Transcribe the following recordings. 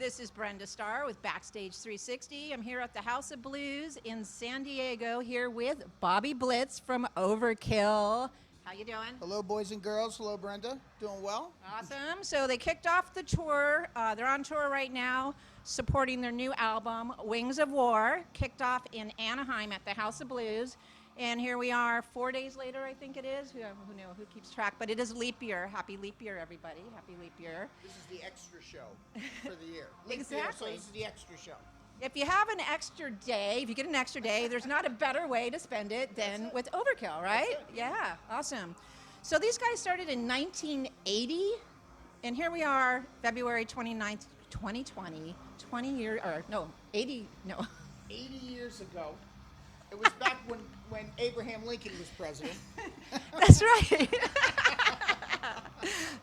This is Brenda Starr with BackStage360. I'm here at the House of Blues in San Diego here with Bobby Blitz from Overkill. How you doing? Hello, boys and girls. Hello, Brenda. Doing well? Awesome. So they kicked off the tour. They're on tour right now, supporting their new album, Wings of War. Kicked off in Anaheim at the House of Blues. And here we are 4 days later, I think it is. Who keeps track? But it is leap year. Happy leap year, everybody. Happy leap year. This is the extra show for the year. Exactly. So this is the extra show. If you have an extra day, if you get an extra day, there's not a better way to spend it than with Overkill, right? Yeah, awesome. So these guys started in 1980, and here we are, February 29th, 2020, 80 years ago. It was back when Abraham Lincoln was president. That's right.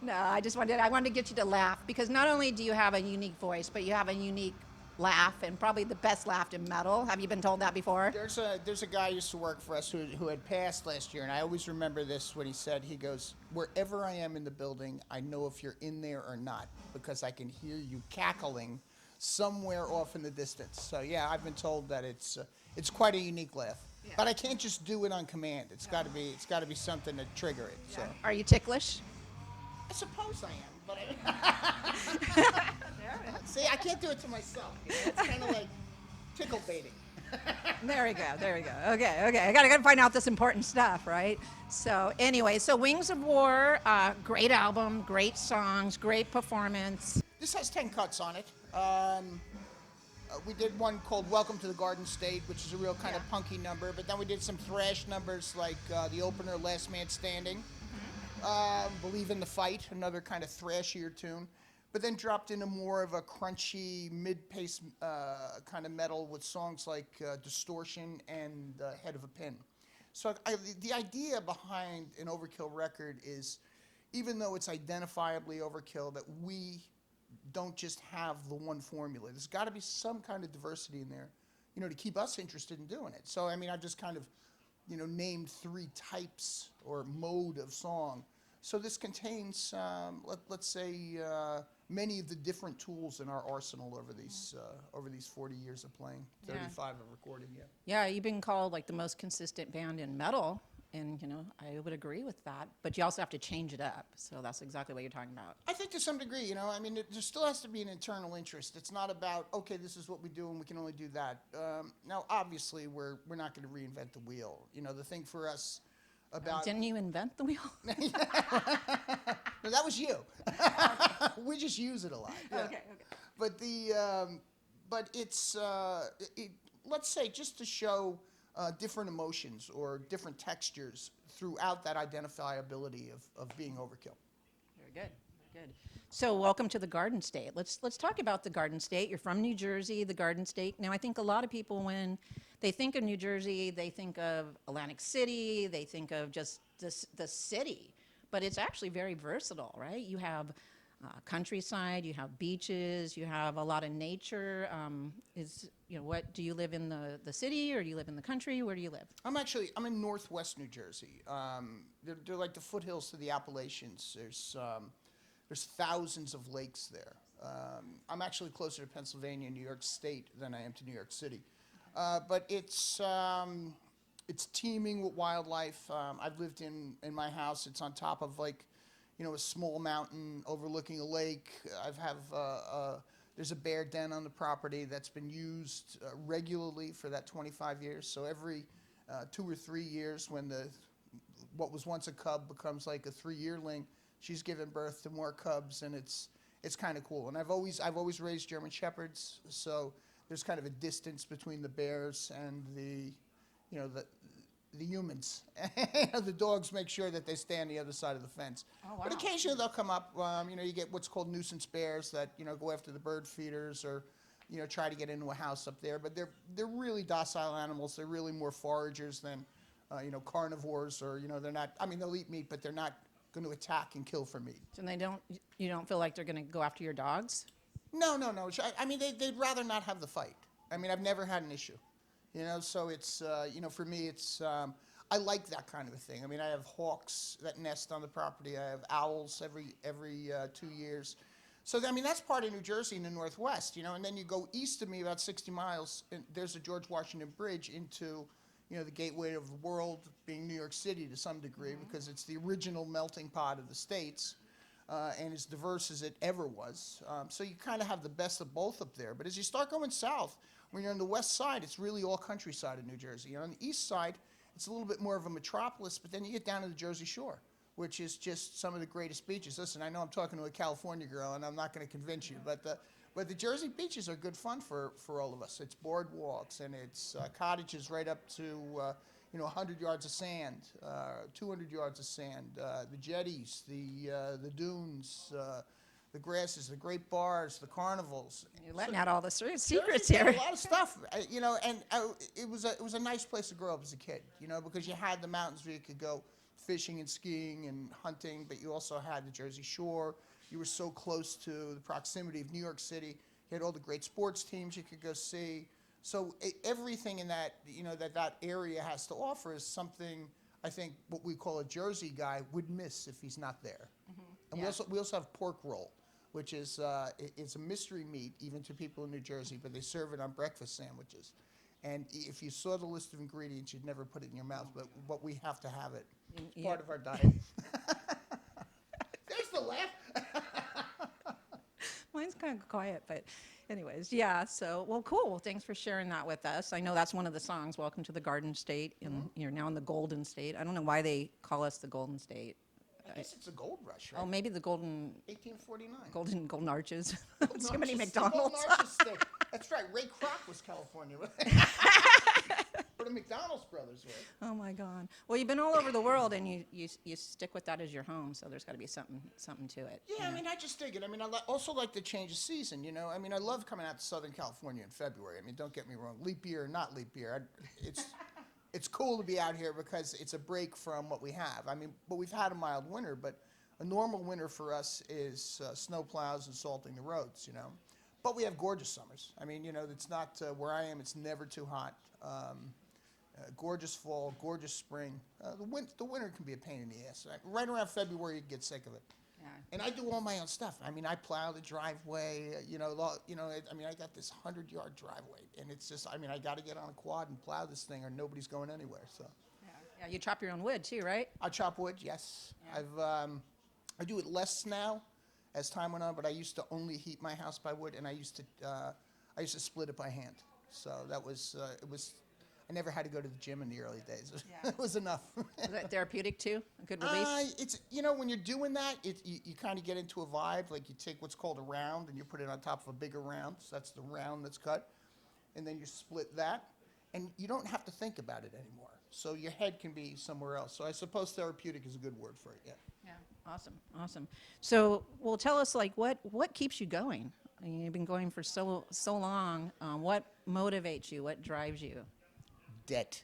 No, I wanted to get you to laugh, because not only do you have a unique voice, but you have a unique laugh, and probably the best laugh in metal. Have you been told that before? There's a guy who used to work for us who had passed last year, and I always remember this when he said, he goes, "Wherever I am in the building, I know if you're in there or not, because I can hear you cackling somewhere off in the distance." So yeah, I've been told that it's quite a unique laugh. Yeah. But I can't just do it on command. It's got to be something to trigger it. Yeah. So Are you ticklish? I suppose I am, but see, I can't do it to myself. It's kind of like tickle baiting. There we go. Okay. I gotta find out this important stuff, right? So anyway, Wings of War, great album, great songs, great performance. This has 10 cuts on it. We did one called Welcome to the Garden State, which is a real kind of punky number, but then we did some thrash numbers like the opener, Last Man Standing, Believe in the Fight, another kind of thrashier tune, but then dropped into more of a crunchy, mid-pace kind of metal with songs like Distortion and Head of a Pin. So the idea behind an Overkill record is, even though it's identifiably Overkill, that we don't just have the one formula. There's got to be some kind of diversity in there, to keep us interested in doing it. So, I mean, I've just kind of, named 3 types or mode of song. So this contains, let's say, many of the different tools in our arsenal over these 40 years of playing, 35 of recording. Yeah, you've been called like the most consistent band in metal, and I would agree with that. But you also have to change it up. So that's exactly what you're talking about. I think to some degree, I mean, there still has to be an internal interest. It's not about, okay, this is what we do and we can only do that. Now, obviously, we're not going to reinvent the wheel. The thing for us about... Didn't you invent the wheel? No, that was you. We just use it a lot. Yeah. Okay. But but it's let's say, just to show different emotions or different textures throughout that identifiability of being Overkill. Very good. So welcome to the Garden State. Let's talk about the Garden State. You're from New Jersey, the Garden State. Now, I think a lot of people, when they think of New Jersey, they think of Atlantic City, they think of just the city. But it's actually very versatile, right? You have countryside, you have beaches, you have a lot of nature. What do you live in the city, or do you live in the country? Where do you live? I'm in northwest New Jersey. They're like the foothills to the Appalachians. There's thousands of lakes there. I'm actually closer to Pennsylvania and New York State than I am to New York City. But it's teeming with wildlife. I've lived in my house. It's on top of a small mountain overlooking a lake. There's a bear den on the property that's been used regularly for that 25 years. So every 2 or 3 years, when what was once a cub becomes like a 3-yearling, she's given birth to more cubs, and it's kind of cool. And I've always raised German Shepherds, so there's kind of a distance between the bears and the humans. The dogs make sure that they stay on the other side of the fence. Oh, wow. But occasionally they'll come up. You get what's called nuisance bears that go after the bird feeders, or try to get into a house up there. But they're really docile animals. They're really more foragers than carnivores, or they're not. I mean, they'll eat meat, but they're not going to attack and kill for meat. So you don't feel like they're going to go after your dogs? No. I mean, they'd rather not have the fight. I mean, I've never had an issue. So it's, for me, it's, I like that kind of a thing. I mean, I have hawks that nest on the property. I have owls every 2 years. So, I mean, that's part of New Jersey in the Northwest, you know, and then you go east of me about 60 miles, and there's the George Washington Bridge into, you know, the gateway of the world, being New York City to some degree, because it's the original melting pot of the states, and as diverse as it ever was. So you kind of have the best of both up there. But as you start going south, when you're on the west side, it's really all countryside of New Jersey. And on the east side, it's a little bit more of a metropolis, but then you get down to the Jersey Shore, which is just some of the greatest beaches. Listen, I know I'm talking to a California girl, and I'm not going to convince you, but the Jersey beaches are good fun for all of us. It's boardwalks, and it's cottages right up to, 100 yards of sand, 200 yards of sand, the jetties, the dunes, the grasses, the great bars, the carnivals. You're letting out all the secrets Jersey's here. got a lot of stuff, it was a nice place to grow up as a kid, because you had the mountains where you could go fishing and skiing and hunting, but you also had the Jersey Shore. You were so close to the proximity of New York City. You had all the great sports teams you could go see. So everything in that, that area has to offer is something I think what we call a Jersey guy would miss if he's not there. And Yeah. we also have pork roll, which is it's a mystery meat even to people in New Jersey, but they serve it on breakfast sandwiches. And if you saw the list of ingredients, you'd never put it in your mouth, but we have to have it. It's Yeah. part of our diet. There's the laugh. Mine's kind of quiet, but anyways, yeah. So, well, cool. Well, thanks for sharing that with us. I know that's one of the songs, Welcome to the Garden State, and you're now in the Golden State. I don't know why they call us the Golden State. I guess it's a gold rush, right? Oh, maybe the Golden 1849. Golden Arches. Golden Too many Arches, the Golden McDonald's. Arches thing. That's right. Ray Kroc was California. Or the McDonald's brothers were. Oh my God. Well, you've been all over the world, and you stick with that as your home. So there's got to be something to it. Yeah, I mean, I just dig it. I mean, also like the change of season, I mean, I love coming out to Southern California in February. I mean, don't get me wrong. Leap year or not leap year, it's cool to be out here because it's a break from what we have. I mean, but we've had a mild winter, but a normal winter for us is snow plows and salting the roads, But we have gorgeous summers. I mean, it's not where I am. It's never too hot. Gorgeous fall, gorgeous spring. The winter can be a pain in the ass. Right around February, you get sick of it. Yeah. And I do all my own stuff. I mean, I plow the driveway. I mean, I got this 100-yard driveway, and it's just, I mean, I got to get on a quad and plow this thing, or nobody's going anywhere. So. Yeah. You chop your own wood too, right? I chop wood, yes. Yeah. I do it less now, as time went on. But I used to only heat my house by wood, and I used to split it by hand. So that was it was. I never had to go to the gym in the early days. Yeah. It was enough. Is that therapeutic too? A good release? It's when you're doing that, you kind of get into a vibe. Like you take what's called a round and you put it on top of a bigger round. So that's the round that's cut, and then you split that, and you don't have to think about it anymore. So your head can be somewhere else. So I suppose therapeutic is a good word for it. Yeah. Yeah. Awesome. So, well, tell us what keeps you going? I mean, you've been going for so long. What motivates you? What drives you? Debt.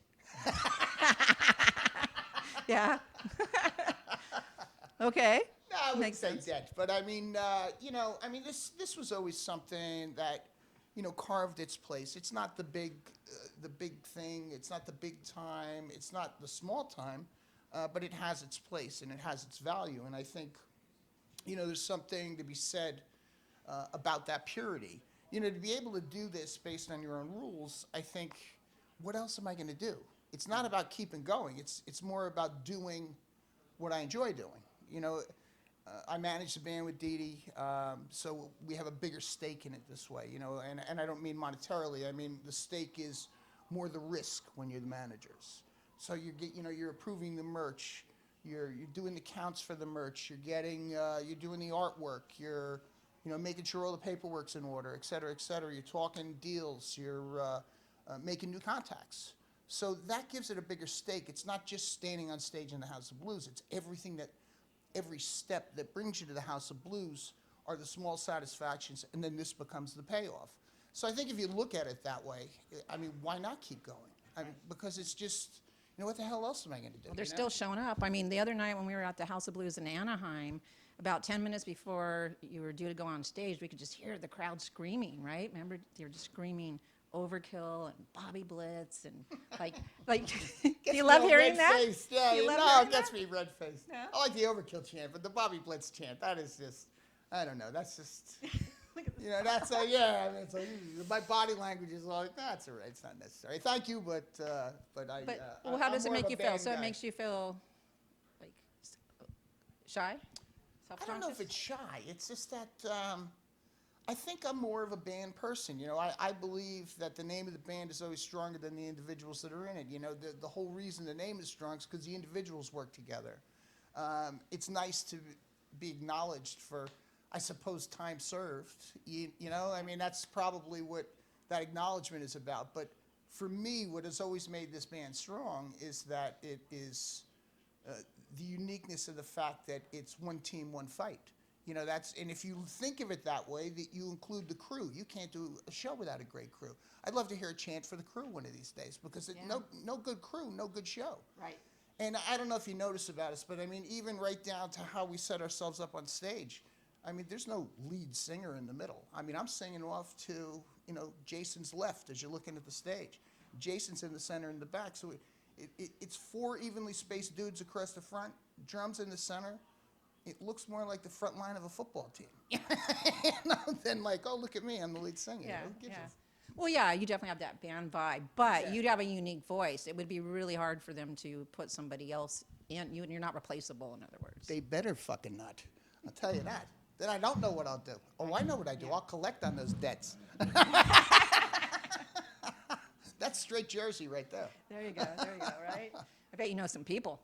Yeah. Okay. No, I wouldn't Makes say sense. debt, but I mean, this was always something that, carved its place. It's not the big thing. It's not the big time. It's not the small time, but it has its place and it has its value. And I think, there's something to be said about that purity. To be able to do this based on your own rules, I think, what else am I going to do? It's not about keeping going. It's more about doing what I enjoy doing. I manage the band with Dee Dee, so we have a bigger stake in it this way. And I don't mean monetarily. I mean the stake is more the risk when you're the managers. So you're approving the merch, you're doing the counts for the merch, you're doing the artwork, you're making sure all the paperwork's in order, et cetera, et cetera. You're talking deals, you're making new contacts. So that gives it a bigger stake. It's not just standing on stage in the House of Blues. It's every step that brings you to the House of Blues are the small satisfactions, and then this becomes the payoff. So I think if you look at it that way, I mean, why not keep going? I mean, because it's just, what the hell else am I going to do? Well, they're still showing up. I mean, the other night when we were at the House of Blues in Anaheim, about 10 minutes before you were due to go on stage, we could just hear the crowd screaming, right? Remember, they were just screaming Overkill and Bobby Blitz and like. Do you love hearing that? Yeah, You love no, hearing it gets me red-faced. No? I like the Overkill chant, but the Bobby Blitz chant, that is just, I don't know. That's just, that's yeah. I mean, it's like, my body language is like, that's all right. It's not necessary. Thank you, but I. Well, how I'm does it more of make a you feel? band So it guy. makes you feel like shy, I don't know if self-conscious? it's shy. It's just that I think I'm more of a band person. I believe that the name of the band is always stronger than the individuals that are in it. The whole reason the name is strong is because the individuals work together. It's nice to be acknowledged for, I suppose, time served. I mean, that's probably what that acknowledgement is about. But for me, what has always made this band strong is that it is the uniqueness of the fact that it's one team, one fight. And if you think of it that way, that you include the crew. You can't do a show without a great crew. I'd love to hear a chant for the crew one of these days, because no good crew, no good show. Right. And I don't know if you notice about us, but I mean, even right down to how we set ourselves up on stage. I mean, there's no lead singer in the middle. I mean, I'm singing off to, Jason's left as you're looking at the stage. Jason's in the center and the back. So it's 4 evenly spaced dudes across the front, drums in the center. It looks more like the front line of a football team than like, oh, look at me, I'm the lead singer. Yeah, Who gives yeah. a Well, yeah, you definitely have that band vibe, but Yeah. you'd have a unique voice. It would be really hard for them to put somebody else in. You're not replaceable, in other words. They better fucking not. I'll tell you that. Then I don't know what I'll do. Oh, I know what I do. Yeah. I'll collect on those debts. That's straight Jersey right there. There you go, right? I bet you know some people.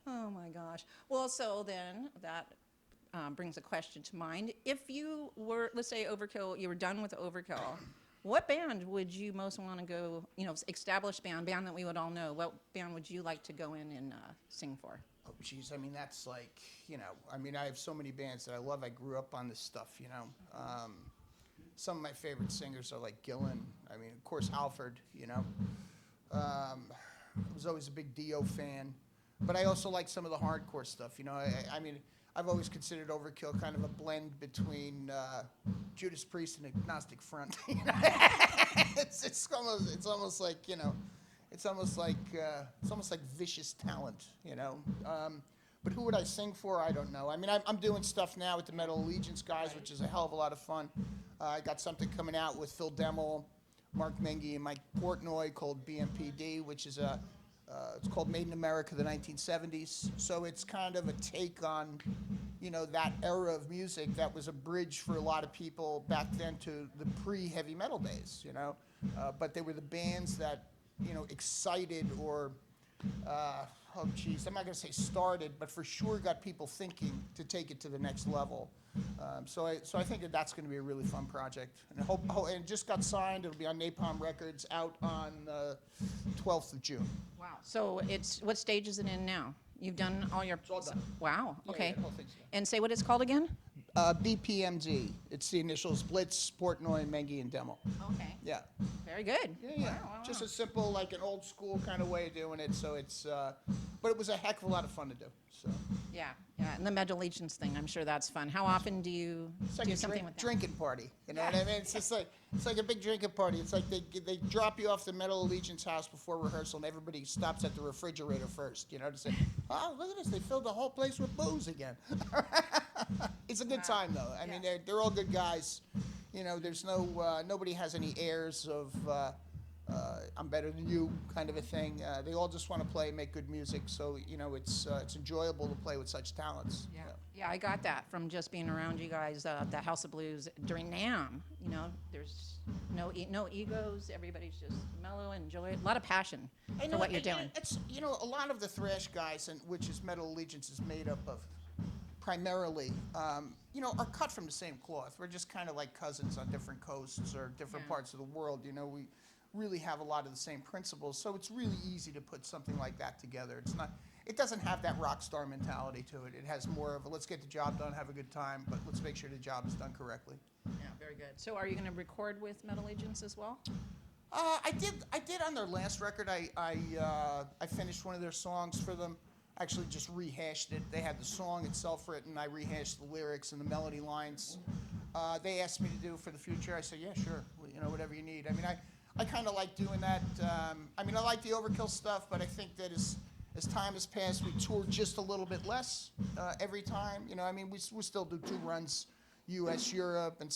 Oh my gosh. Well, so then that brings a question to mind. If you were, let's say Overkill, you were done with Overkill, what band would you most want to go, established band that we would all know, what band would you like to go in and sing for? Oh, geez. I mean, that's like, I mean, I have so many bands that I love. I grew up on this stuff, Some of my favorite singers are like Gillan. I mean, of course, Halford, I was always a big Dio fan. But I also like some of the hardcore stuff. I mean, I've always considered Overkill kind of a blend between Judas Priest and Agnostic Front. It's almost like it's almost like vicious talent. But who would I sing for? I don't know. I mean, I'm doing stuff now with the Metal Allegiance guys, which is a hell of a lot of fun. I got something coming out with Phil Demmel, Mark Mengy, and Mike Portnoy called BMPD, which is it's called Made in America, the 1970s. So it's kind of a take on, that era of music that was a bridge for a lot of people back then to the pre-heavy metal days, But they were the bands that, excited or, oh geez, I'm not going to say started, but for sure got people thinking to take it to the next level. So I think that's going to be a really fun project. And and it just got signed. It'll be on Napalm Records, out on the 12th of June. Wow. So what stage is it in now? You've done all your... It's all done. Wow, Yeah, okay. yeah, the whole thing's done. And say what it's called again? BPMD. It's the initials Blitz, Portnoy, Mengy, and Demmel. Okay. Yeah. Very good. Yeah. Wow. Just a simple, like an old school kind of way of doing it. So it's, but it was a heck of a lot of fun to do. So Yeah. And the Metal Allegiance thing, I'm sure that's fun. How often do you it's like do a something with that? drinking party. You know what I mean? It's just like a big drinking party. It's like they drop you off the Metal Allegiance house before rehearsal, and everybody stops at the refrigerator first. To say, oh, look at this, they filled the whole place with booze again. It's a good time though. I mean, they're all good guys. There's nobody has any airs of I'm better than you kind of a thing. They all just want to play, make good music. So it's enjoyable to play with such talents. Yeah, I got that from just being around you guys, the House of Blues during NAMM. There's no egos. Everybody's just mellow and enjoy it. A lot of passion for what you're doing. It's a lot of the thrash guys, and which is Metal Allegiance is made up of, primarily, are cut from the same cloth. We're just kind of like cousins on different coasts or different parts of the world. We really have a lot of the same principles, so it's really easy to put something like that together. It doesn't have that rock star mentality to it. It has more of a let's get the job done, have a good time, but let's make sure the job is done correctly. Yeah, very good. So are you going to record with Metal Allegiance as well? I did on their last record. I finished one of their songs for them. Actually, just rehashed it. They had the song itself written. I rehashed the lyrics and the melody lines. They asked me to do it for the future. I said, yeah, sure. Whatever you need. I mean, I kind of like doing that. I mean, I like the Overkill stuff, but I think that As time has passed, we tour just a little bit less every time. You know, I mean, we still do 2 runs, U.S., Europe, and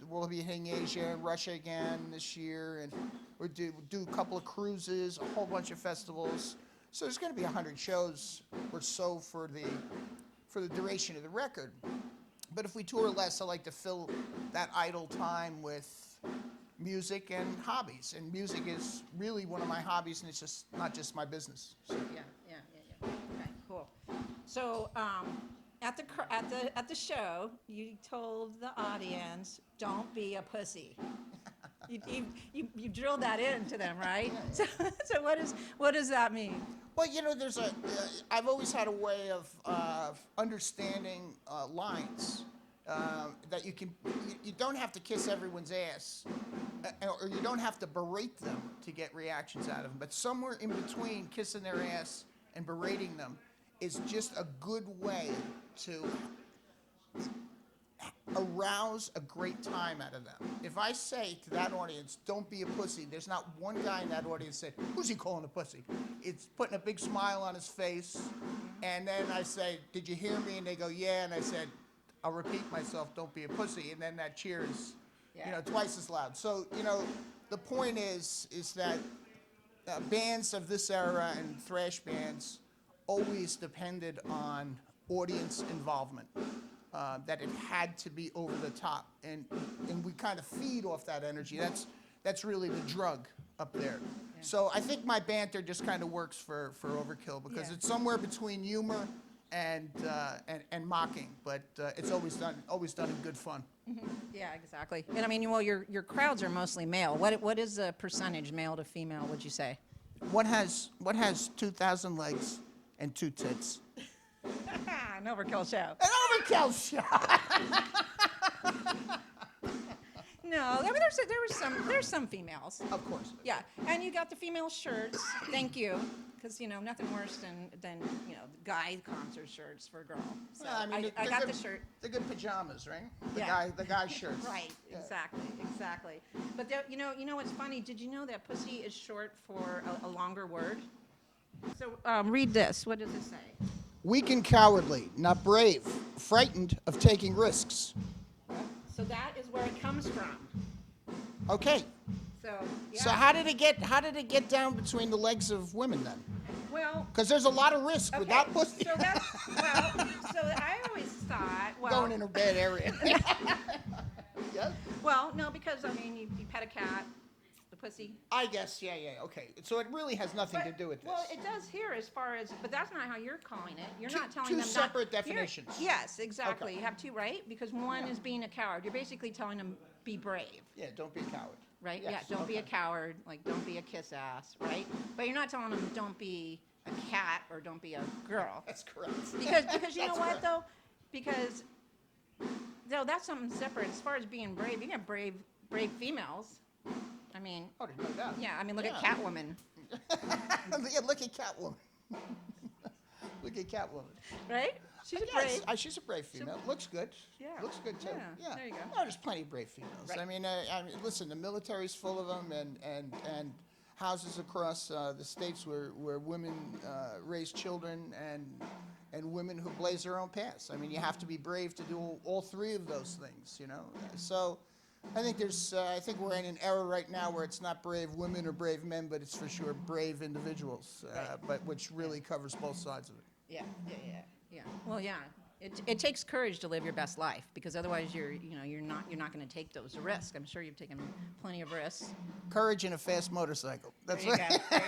we'll be hitting Asia and Russia again this year, and we do a couple of cruises, a whole bunch of festivals. So there's going to be 100 shows or so for the duration of the record. But if we tour less, I like to fill that idle time with music and hobbies. And music is really one of my hobbies, and it's just not just my business. So. Yeah. Okay, cool. So at the show, you told the audience, "Don't be a pussy." You drilled that into them, right? So what does that mean? Well, you know, I've always had a way of understanding lines that you don't have to kiss everyone's ass, or you don't have to berate them to get reactions out of them. But somewhere in between kissing their ass and berating them is just a good way to arouse a great time out of them. If I say to that audience, "Don't be a pussy," there's not one guy in that audience that said, "Who's he calling a pussy?" It's putting a big smile on his face, and then I say, "Did you hear me?" And they go, "Yeah," and I said, I'll repeat myself, "Don't be a pussy," and then that cheer is, twice as loud. So, the point is that bands of this era and thrash bands always depended on audience involvement. That it had to be over the top, and we kind of feed off that energy. That's really the drug up there. Yeah. So I think my banter just kind of works for Overkill because it's somewhere between humor and mocking, but it's always done in good fun. Mm-hmm. Yeah, exactly. And I mean, well, your crowds are mostly male. What is the percentage male to female? Would you say? What has 2,000 legs and 2 tits? An Overkill show. An Overkill show. No, I mean there's some females. Of course. Yeah, and you got the female shirts. Thank you, because nothing worse than guy concert shirts for a girl. So I mean, I got the shirt. They're good pajamas, right? The guy shirts. Right. Yeah. Exactly. But you know what's funny? Did you know that pussy is short for a longer word? So read this. What does it say? Weak and cowardly, not brave, frightened of taking risks. So that is where it comes from. Okay. So yeah. So how did it get down between the legs of women then? Well, because there's a lot of risk without pussy. So I always thought, going in a bad area. Yes. Well, no, because I mean you pet a cat. Pussy. I guess, yeah, okay. So it really has nothing to do with this. Well, it does here as far as, but that's not how you're calling it. You're not telling two them separate definitions. Yes, exactly. Okay. You have 2, right? Because one is being a coward. You're basically telling them be brave. Yeah, don't be a coward. Right? Yes. Yeah, don't be a coward. Like, don't be a kiss ass, right? But you're not telling them don't be a cat or don't be a girl. That's correct. Because you know what though? Because that's something separate. As far as being brave, you got brave females. I mean, there's no doubt. Yeah, I mean, look at Catwoman. Yeah, look at Catwoman. Look at Catwoman. Right? She's a brave. She's a brave female. Looks good. Yeah. Looks good too. Yeah. There you go. No, there's plenty of brave females. Right. I mean, listen, the military's full of them, and houses across the states where women raise children and women who blaze their own paths. I mean, you have to be brave to do all 3 of those things. So. I think we're in an era right now where it's not brave women or brave men, but it's for sure brave individuals, but which really covers both sides of it. Yeah. Well, yeah. It takes courage to live your best life because otherwise you're not going to take those risks. I'm sure you've taken plenty of risks. Courage and a fast motorcycle. That's right. There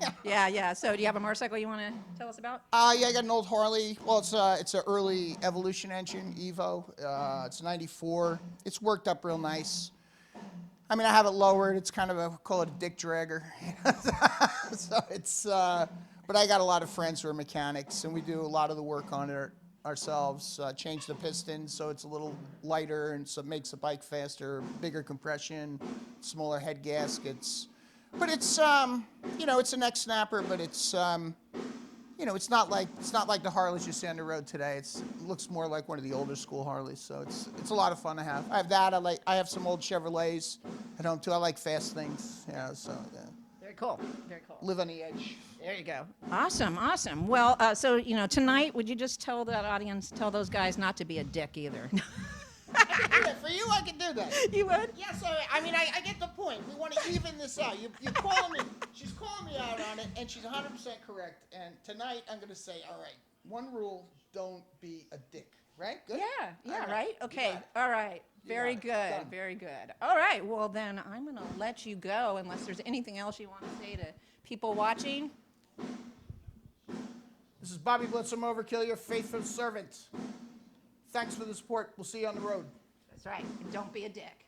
you go. Yeah. So do you have a motorcycle you want to tell us about? Yeah, I got an old Harley. Well, it's an early Evolution engine, Evo. It's 94. It's worked up real nice. I mean, I have it lowered. It's kind of call it a dick dragger. So it's, but I got a lot of friends who are mechanics, and we do a lot of the work on it ourselves. Change the pistons so it's a little lighter and so it makes the bike faster. Bigger compression, smaller head gaskets. But it's it's a neck snapper, but it's it's not like the Harleys you see on the road today. It looks more like one of the older school Harleys. So it's a lot of fun to have. I have that. I have some old Chevrolets at home too. I like fast things. So yeah. They're cool. Very cool. Live on the edge. There you go. Awesome, awesome. Well, so, tonight, would you just tell that audience, tell those guys not to be a dick either? I can do that. For you, I can do that. You would? Yeah, so, I get the point. We want to even this out. You're calling me. She's calling me out on it, and she's 100% correct. And tonight, I'm going to say, all right, one rule, don't be a dick. Right? Good? Yeah, right? Okay, all right. Very good, Done. very good. All right, well then I'm going to let you go unless there's anything else you want to say to people watching. This is Bobby Blitz from Overkill, your faithful servant. Thanks for the support. We'll see you on the road. That's right, and don't be a dick.